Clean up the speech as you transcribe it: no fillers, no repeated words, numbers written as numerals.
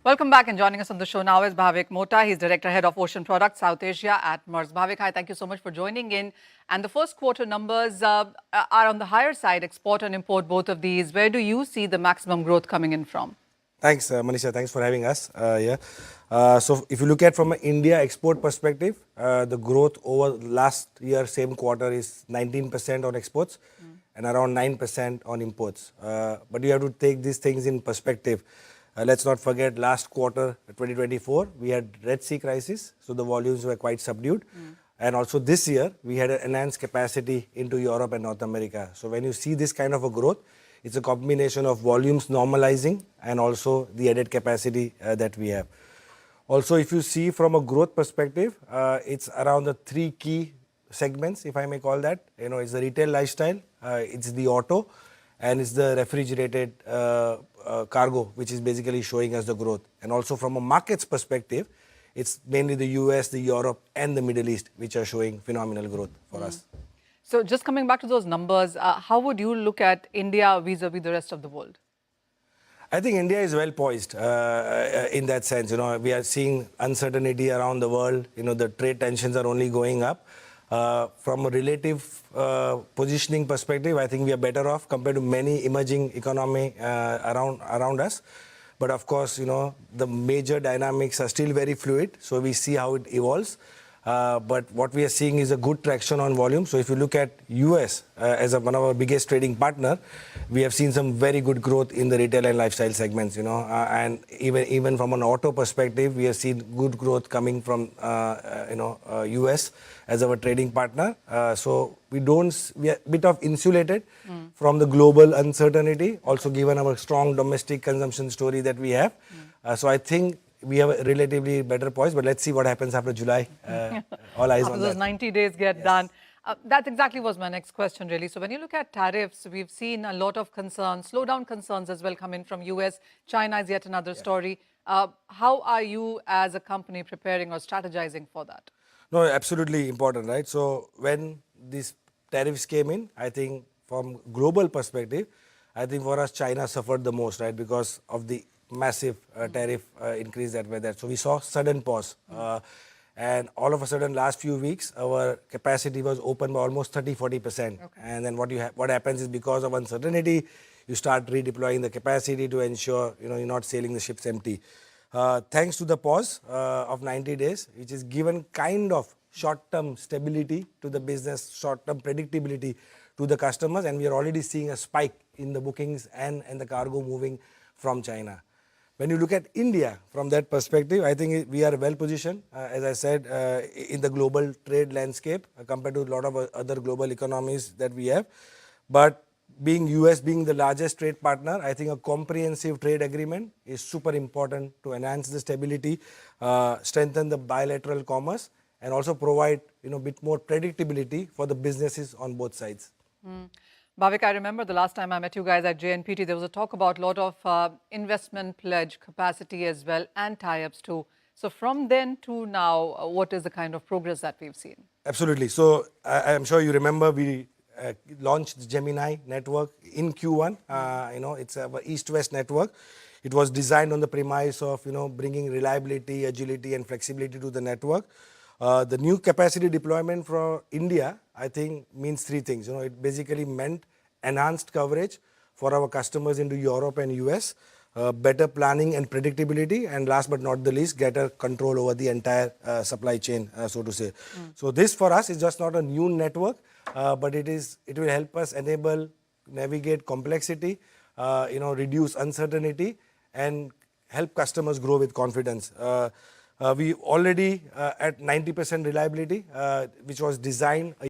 Welcome back, and joining us on the show now is Bhavik Mota. He's Director Head of Ocean Products South Asia at Mars. Bhavik, hi, thank you so much for joining in. And the first quarter numbers are on the higher side, export and import, both of these. Where do you see the maximum growth coming in from? Thanks, Manisha. Thanks for having us. So if you look at from an India export perspective, the growth over last year, same quarter is 19% on exports and around 9% on imports. But you have to take these things in perspective. Let's not forget last quarter, 2024, we had Red Sea crisis, so the volumes were quite subdued. And also this year, we had an enhanced capacity into Europe and North America. So when you see this kind of a growth, it's a combination of volumes normalizing and also the added capacity that we have. Also, if you see from a growth perspective, it's around the three key segments, if I may call that. You know, it's the retail lifestyle, it's the auto, and it's the refrigerated cargo, which is basically showing us the growth. And also from a markets perspective, it's mainly the US, the Europe, and the Middle East, which are showing phenomenal growth for us. So just coming back to those numbers, how would you look at India vis-a-vis the rest of the world? I think India is well poised in that sense. You know, we are seeing uncertainty around the world. You know, the trade tensions are only going up. From a relative positioning perspective, I think we are better off compared to many emerging economy around us. But of course, you know, the major dynamics are still very fluid. So we see how it evolves. But what we are seeing is a good traction on volume. So if you look at US as one of our biggest trading partner, we have seen some very good growth in the retail and lifestyle segments, you know, and even from an auto perspective, we have seen good growth coming from, US as our trading partner. So we are a bit of insulated from the global uncertainty, also given our strong domestic consumption story that we have. So I think we have a relatively better poise, but let's see what happens after July. All eyes on that. Those 90 days get done. That exactly was my next question, really. So when you look at tariffs, we've seen a lot of concerns, slowdown concerns as well come in from US. China is yet another story. How are you as a company preparing or strategizing for that? No, absolutely important, right? So when these tariffs came in, I think from global perspective, I think for us, China suffered the most, right? Because of the massive tariff increase that were there. So we saw sudden pause. And all of a sudden, last few weeks, our capacity was open by almost 30-40%. Okay. And then what happens is because of uncertainty, you start redeploying the capacity to ensure, you know, you're not sailing the ships empty. Thanks to the pause of 90 days, which is given kind of short-term stability to the business, short-term predictability to the customers. And we are already seeing a spike in the bookings and the cargo moving from China. When you look at India from that perspective, I think we are well positioned, as I said, in the global trade landscape compared to a lot of other global economies that we have. But being US being the largest trade partner, I think a comprehensive trade agreement is super important to enhance the stability, strengthen the bilateral commerce, and also provide, you know, a bit more predictability for the businesses on both sides. Bhavik, I remember the last time I met you guys at JNPT, there was a talk about a lot of investment pledge capacity as well and tie-ups too. So from then to now, what is the kind of progress that we've seen? Absolutely. So I'm sure you remember we launched the Gemini network in Q1. You know, it's a east-west network. It was designed on the premise of, you know, bringing reliability, agility, and flexibility to the network. The new capacity deployment for India, I think, means three things. You know, it basically meant enhanced coverage for our customers into Europe and US, better planning and predictability, and last but not the least, greater control over the entire supply chain, so to say. So this for us is just not a new network, but it will help us navigate complexity, you know, reduce uncertainty, and help customers grow with confidence. We already at 90% reliability, which was designed